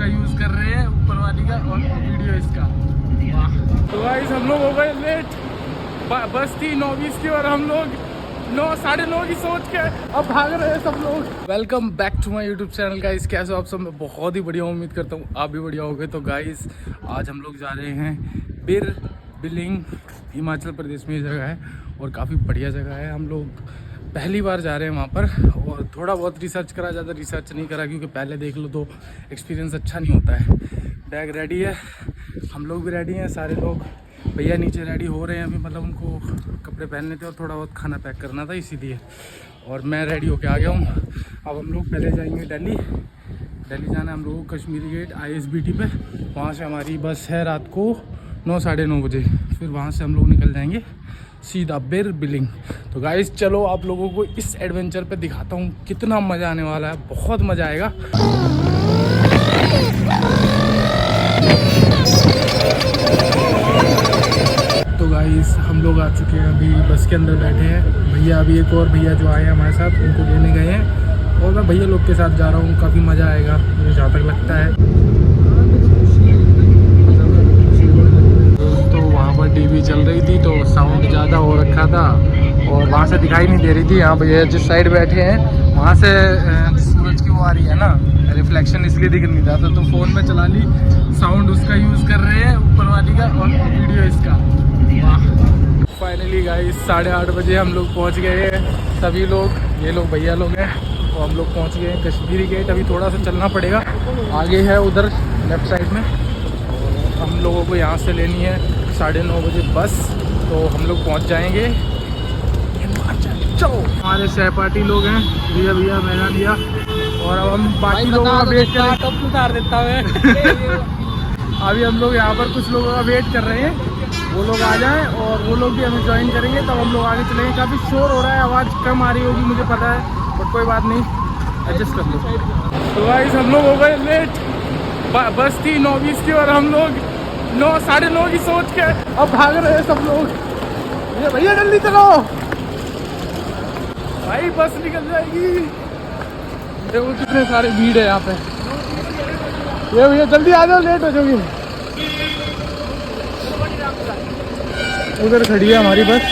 Use कर रहे हैं, ऊपर वाली का, और वीडियो इसका। वाह। तो गाइस हम लोग हो गए लेट, बस थी 9:20 की और हम लोग 9 साढ़े 9 की सोच के अब भाग रहे हैं सब लोग। Welcome back to my YouTube channel guys, कैसे हो आप सब? मैं बहुत ही बढ़िया, उम्मीद करता हूँ आप भी बढ़िया होगे। तो गाइस आज हम लोग जा रहे हैं बिर बिलिंग, हिमाचल प्रदेश में ये जगह है और काफ़ी बढ़िया जगह है। हम लोग पहली बार जा रहे हैं वहाँ पर और थोड़ा बहुत रिसर्च करा, ज़्यादा रिसर्च नहीं करा क्योंकि पहले देख लो तो एक्सपीरियंस अच्छा नहीं होता है। बैग रेडी है, हम लोग भी रेडी हैं, सारे लोग भैया नीचे रेडी हो रहे हैं अभी, मतलब उनको कपड़े पहनने थे और थोड़ा बहुत खाना पैक करना था इसीलिए, और मैं रेडी होके आ गया हूँ। अब हम लोग पहले जाएंगे दिल्ली जाना है हम लोगों को, कश्मीरी गेट ISBT पे। वहाँ से हमारी बस है रात को 9 साढ़े 9 बजे, फिर वहाँ से हम लोग निकल जाएंगे सीधा बिर बिलिंग। तो गाइस चलो आप लोगों को इस एडवेंचर पे दिखाता हूँ कितना मज़ा आने वाला है, बहुत मज़ा आएगा। तो गाइस हम लोग आ चुके हैं, अभी बस के अंदर बैठे हैं। भैया अभी एक और भैया जो आए हैं हमारे साथ, उनको लेने गए हैं और मैं भैया लोग के साथ जा रहा हूँ। काफ़ी मज़ा आएगा मुझे जहाँ तक लगता है। तो वहाँ पर टीवी चल रही थी तो साउंड ज़्यादा हो रखा था और वहाँ से दिखाई नहीं दे रही थी। यहाँ भैया जिस साइड बैठे हैं वहाँ से सूरज की वो आ रही है ना रिफ्लेक्शन, इसलिए दिख नहीं रहा था। तो फ़ोन में चला ली, साउंड उसका यूज़ कर रहे हैं, ऊपर वाली का, और वीडियो इसका। वाह। फाइनली गाइस 8:30 बजे हम लोग पहुंच गए हैं सभी लोग, ये लोग भैया लोग हैं। तो हम लोग पहुंच गए हैं कश्मीरी गेट। अभी थोड़ा सा चलना पड़ेगा, आगे है उधर लेफ्ट साइड में। हम लोगों को यहाँ से लेनी है 9:30 बजे बस, तो हम लोग पहुँच जाएंगे। चलो हमारे सहपाठी लोग हैं, भैया मैंने दिया, और अब हम बाकी लोगों का वेट कर रहे हैं। उतार देता है अभी हम लोग यहाँ पर कुछ लोगों का वेट कर रहे हैं, वो लोग आ जाएं और वो लोग भी हमें ज्वाइन करेंगे, तब हम लोग आगे चलेंगे। काफ़ी शोर हो रहा है, आवाज़ कम आ रही होगी मुझे पता है, बट कोई बात नहीं, एडजस्ट कर लो। तो गाइस हम लोग हो गए लेट, बस थी 9:20 की और हम लोग 9 साढ़े 9 की सोच के अब भाग रहे हैं सब लोग। ये भैया जल्दी चलो भाई, बस निकल जाएगी। देखो कितने सारे भीड़ है यहाँ पे। ये भैया जल्दी आ जाओ, लेट हो जाओगे। उधर खड़ी है हमारी बस,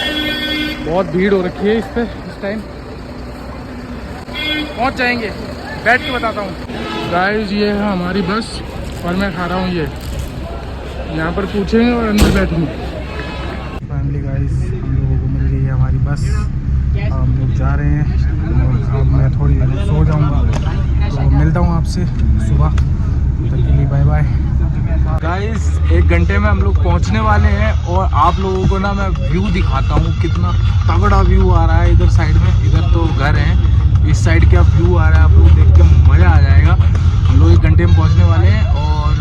बहुत भीड़ हो रखी है इस पे इस टाइम। पहुँच जाएंगे, बैठ के बताता हूँ। गाइस ये है हमारी बस और मैं खा रहा हूँ ये, यहाँ पर पूछेंगे और अंदर बैठेंगे। फैमिली गाइस हम लोगों को मिल गई है हमारी बस, हम लोग जा रहे हैं और अब मैं थोड़ी देर सो जाऊँगा। तो मिलता हूँ आपसे सुबह, तब के लिए बाय बाय। गाइस 1 घंटे में हम लोग पहुँचने वाले हैं और आप लोगों को ना मैं व्यू दिखाता हूँ, कितना तगड़ा व्यू आ रहा है इधर साइड में। इधर तो घर है, इस साइड क्या व्यू आ रहा है आप लोग देख के मज़ा आ जाएगा। हम लोग 1 घंटे में पहुँचने वाले हैं और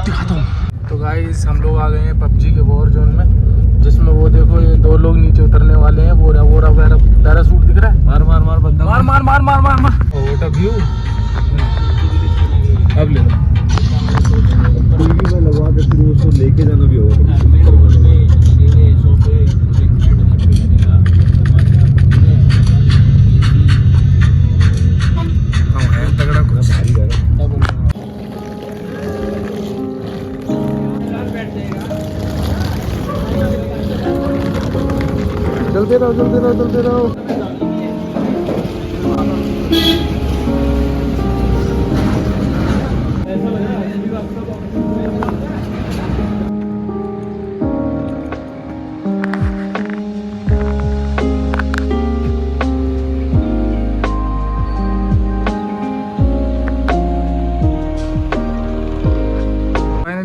दिखाता हूँ। तो गाइस हम लोग आ गए हैं PUBG के वॉर जोन में, जिसमें वो देखो ये 2 लोग नीचे उतरने वाले हैं। वो रहा पैराशूट दिख रहा है, मार बंदा, मार। What a view. अब ले लो में लगवा के फिर उसको लेके जाना भी होगा। तगड़ा कुछ चलते रहो।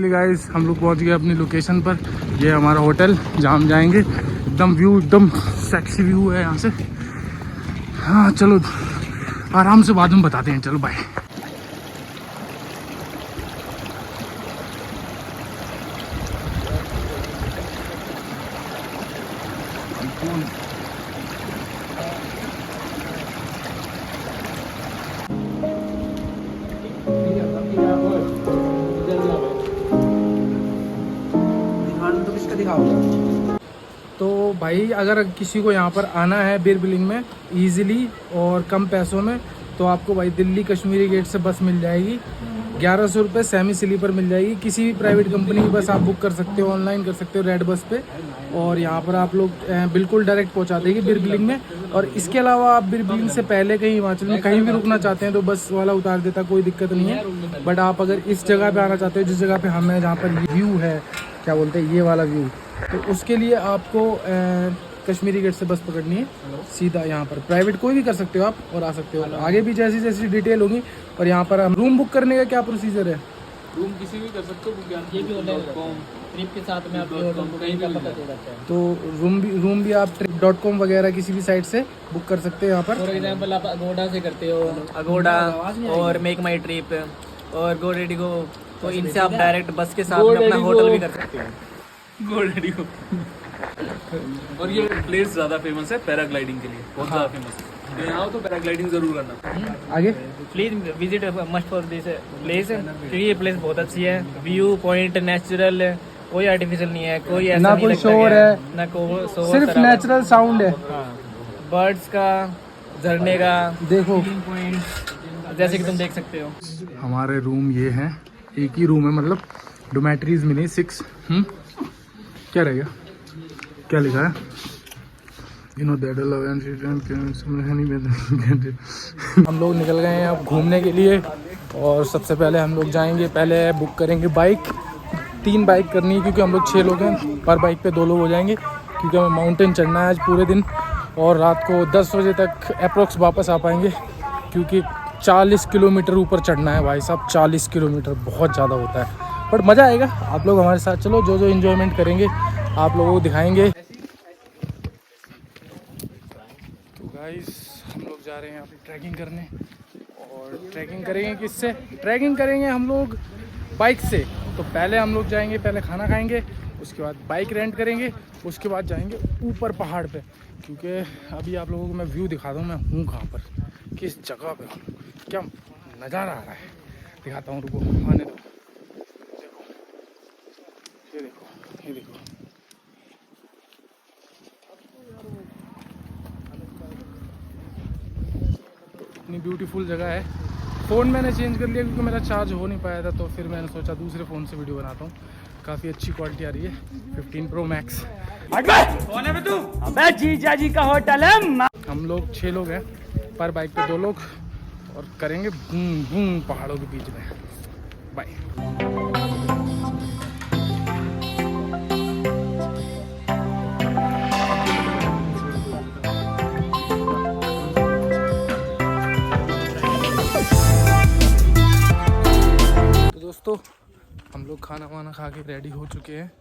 गाइस हम लोग पहुंच गए अपनी लोकेशन पर। ये हमारा होटल जहाँ हम जाएंगे। एकदम व्यू, एकदम सेक्सी व्यू है यहाँ से। हाँ चलो आराम से बाद में बताते हैं, चलो बाय। तो भाई अगर किसी को यहाँ पर आना है बिर बिलिंग में ईज़िली और कम पैसों में, तो आपको भाई दिल्ली कश्मीरी गेट से बस मिल जाएगी 1100 रुपये सेमी स्लीपर मिल जाएगी। किसी भी प्राइवेट कंपनी की बस आप बुक कर सकते हो, ऑनलाइन कर सकते हो रेड बस पे। और यहाँ पर आप लोग बिल्कुल डायरेक्ट पहुँचा देगी बिरबिलिंग में। और इसके अलावा आप बिरबिलिंग से पहले कहीं हिमाचल में कहीं भी रुकना चाहते हैं तो बस वाला उतार देता, कोई दिक्कत नहीं है। बट आप अगर इस जगह पे आना चाहते हो जिस जगह पे हम हैं, जहाँ पर व्यू है, क्या बोलते हैं, ये वाला व्यू, तो उसके लिए आपको कश्मीरी गेट से बस पकड़नी है सीधा। यहाँ पर प्राइवेट कोई भी कर सकते हो आप और आ सकते हो। आगे भी जैसी जैसी डिटेल होगी। और यहाँ पर हम रूम बुक करने का क्या प्रोसीजर है? रूम किसी भी कर सकते हो, ये भी ऑनलाइन ट्रिप के साथ में आप कहीं भी पता चल जाता है। तो रूम भी आप trip.com वगैरह किसी भी साइट से बुक कर सकते हो। यहाँ पर फॉर एग्जांपल आप अगोडा से करते हो, अगोडा और मेक माई ट्रिप और गो रेडी गो, तो इनसे आप डायरेक्ट बस के साथ में अपना होटल भी कर सकते हो। गोल्डी को। और ये प्लेस ज़्यादा फेमस है पैराग्लाइडिंग के लिए, बहुत ज़्यादा फेमस है। तो यहाँ हो तो पैराग्लाइडिंग ज़रूर करना। आगे please visit must for this place, क्योंकि ये प्लेस बहुत अच्छी है। व्यू पॉइंट नेचुरल, कोई आर्टिफिशियल नहीं है, कोई ऐसा ना नहीं कोई लगता शोर कि है, ना कोई शोर, सिर्फ नेचुरल साउंड है। बर्ड्स का, झरने का, देखो पॉइंट जैसे कि तुम देख सकते हो। हमारे रूम ये हैं, एक ही रूम है, मतलब डोमेट्रीज मिली 6। क्या रहेगा, क्या लिखा है? हम लोग निकल गए हैं अब घूमने के लिए। और सबसे पहले हम लोग जाएंगे, पहले बुक करेंगे बाइक। 3 बाइक करनी है क्योंकि हम लोग 6 लोग हैं। पर बाइक पे 2 लोग हो जाएंगे क्योंकि हमें माउंटेन चढ़ना है आज पूरे दिन। और रात को 10 बजे तक अप्रोक्स वापस आ पाएंगे क्योंकि 40 किलोमीटर ऊपर चढ़ना है भाई साहब। 40 किलोमीटर बहुत ज़्यादा होता है, बट मज़ा आएगा। आप लोग हमारे साथ चलो, जो जो इन्जॉयमेंट करेंगे आप लोगों को दिखाएंगे। तो गाइस हम लोग जा रहे हैं अभी ट्रैकिंग करने। और ट्रैकिंग करेंगे किससे? ट्रैकिंग करेंगे हम लोग बाइक से। तो पहले हम लोग जाएंगे, पहले खाना खाएंगे, उसके बाद बाइक रेंट करेंगे, उसके बाद जाएंगे ऊपर पहाड़ पे। क्योंकि अभी आप लोगों को मैं व्यू दिखा दूँ मैं हूँ कहाँ पर, किस जगह पे हूँ, क्या नज़ारा आ रहा है, दिखाता हूँ। रुको, आने दो। देखो, ये देखो, ये देखो। इतनी ब्यूटीफुल जगह है। फ़ोन मैंने चेंज कर लिया क्योंकि मेरा चार्ज हो नहीं पाया था, तो फिर मैंने सोचा दूसरे फ़ोन से वीडियो बनाता हूँ। काफ़ी अच्छी क्वालिटी आ रही है, 15 Pro Max। कौन है तू? अबे जीजा जी का होटल है। हम लोग 6 लोग हैं, पर बाइक पे 2 लोग, और करेंगे बूम बूम पहाड़ों के बीच में। बाय। दोस्तों हम लोग खाना वाना खा के रेडी हो चुके हैं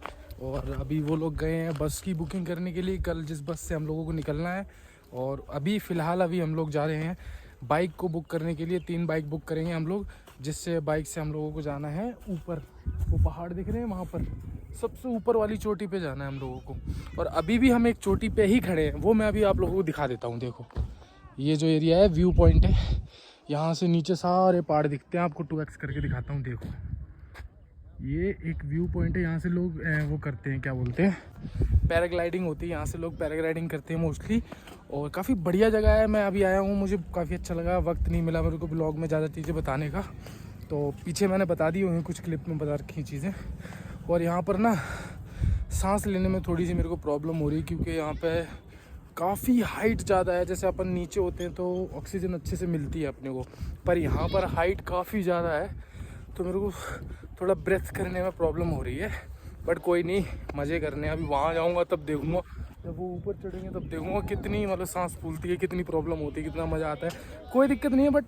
और अभी वो लोग गए हैं बस की बुकिंग करने के लिए, कल जिस बस से हम लोगों को निकलना है। और अभी फ़िलहाल हम लोग जा रहे हैं बाइक को बुक करने के लिए। 3 बाइक बुक करेंगे हम लोग, जिससे बाइक से हम लोगों को जाना है ऊपर। वो पहाड़ दिख रहे हैं वहाँ पर, सबसे ऊपर वाली चोटी पे जाना है हम लोगों को। और अभी भी हम एक चोटी पे ही खड़े हैं, वो मैं अभी आप लोगों को दिखा देता हूँ। देखो ये जो एरिया है व्यू पॉइंट है, यहाँ से नीचे सारे पहाड़ दिखते हैं। आपको 2x करके दिखाता हूँ। देखो ये एक व्यू पॉइंट है, यहाँ से लोग वो करते हैं, क्या बोलते हैं, पैराग्लाइडिंग होती है। यहाँ से लोग पैराग्लाइडिंग करते हैं मोस्टली। और काफ़ी बढ़िया जगह है, मैं अभी आया हूँ, मुझे काफ़ी अच्छा लगा। वक्त नहीं मिला मेरे को ब्लॉग में ज़्यादा चीज़ें बताने का, तो पीछे मैंने बता दी होंगी, कुछ क्लिप में बता रखी चीज़ें। और यहाँ पर ना सांस लेने में थोड़ी सी मेरे को प्रॉब्लम हो रही, क्योंकि यहाँ पे काफ़ी हाइट ज़्यादा है। जैसे अपन नीचे होते हैं तो ऑक्सीजन अच्छे से मिलती है अपने को, पर यहाँ पर हाइट काफ़ी ज़्यादा है, तो मेरे को थोड़ा ब्रेथ करने में प्रॉब्लम हो रही है। बट कोई नहीं, मज़े करने। अभी वहाँ जाऊँगा तब देखूँगा, जब वो ऊपर चढ़ेंगे तब देखूँगा कितनी मतलब सांस फूलती है, कितनी प्रॉब्लम होती है, कितना मज़ा आता है। कोई दिक्कत नहीं है, बट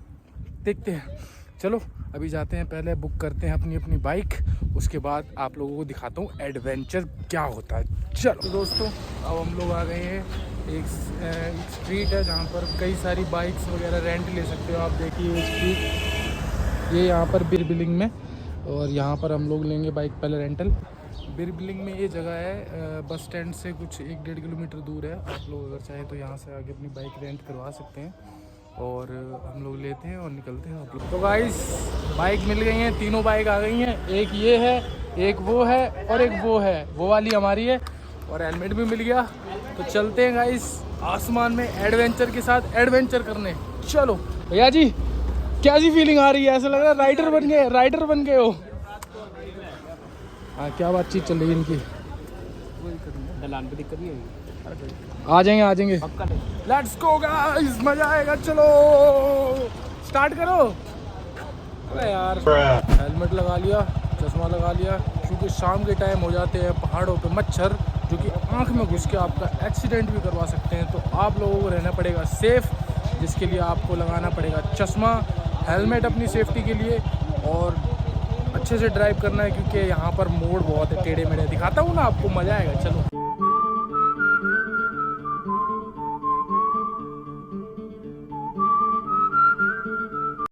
देखते हैं। चलो अभी जाते हैं, पहले बुक करते हैं अपनी अपनी बाइक, उसके बाद आप लोगों को दिखाता हूँ एडवेंचर क्या होता है। चलो दोस्तों, अब हम लोग आ गए हैं एक स्ट्रीट है जहाँ पर कई सारी बाइक्स वगैरह रेंट ले सकते हो। आप देखिए ये स्ट्रीट, ये यहाँ पर बिरबिलिंग में, और यहाँ पर हम लोग लेंगे बाइक पहले रेंटल। बिरबिलिंग में ये जगह है, बस स्टैंड से कुछ 1-1.5 किलोमीटर दूर है। आप लोग अगर चाहें तो यहाँ से आगे अपनी बाइक रेंट करवा सकते हैं, और हम लोग लेते हैं और निकलते हैं आप लोग। तो गाइस बाइक मिल गई हैं, तीनों बाइक आ गई हैं। एक ये है, एक वो है, और एक वो है, वो वाली हमारी है। और हेलमेट भी मिल गया। तो चलते हैं गाइस आसमान में एडवेंचर के साथ एडवेंचर करने। चलो भैया जी कैसी फीलिंग आ रही है? ऐसा लग रहा है राइडर बन गए हो। हाँ, क्या बातचीत चल रही है इनकी? ढलान पे दिक्कत नहीं होगी। आ जाएंगे। लेट्स गो गाइस, मजा आएगा। चलो स्टार्ट करो। अरे यार, हेलमेट लगा लिया, चश्मा लगा लिया, क्योंकि शाम के टाइम हो जाते हैं पहाड़ों पे मच्छर जो कि आंख में घुस के आपका एक्सीडेंट भी करवा सकते हैं। तो आप लोगों को रहना पड़ेगा सेफ, जिसके लिए आपको लगाना पड़ेगा चश्मा, हेलमेट अपनी सेफ्टी के लिए, और अच्छे से ड्राइव करना है क्योंकि यहाँ पर मोड़ बहुत है टेढ़े मेढ़े। दिखाता हूँ ना आपको, मज़ा आएगा। चलो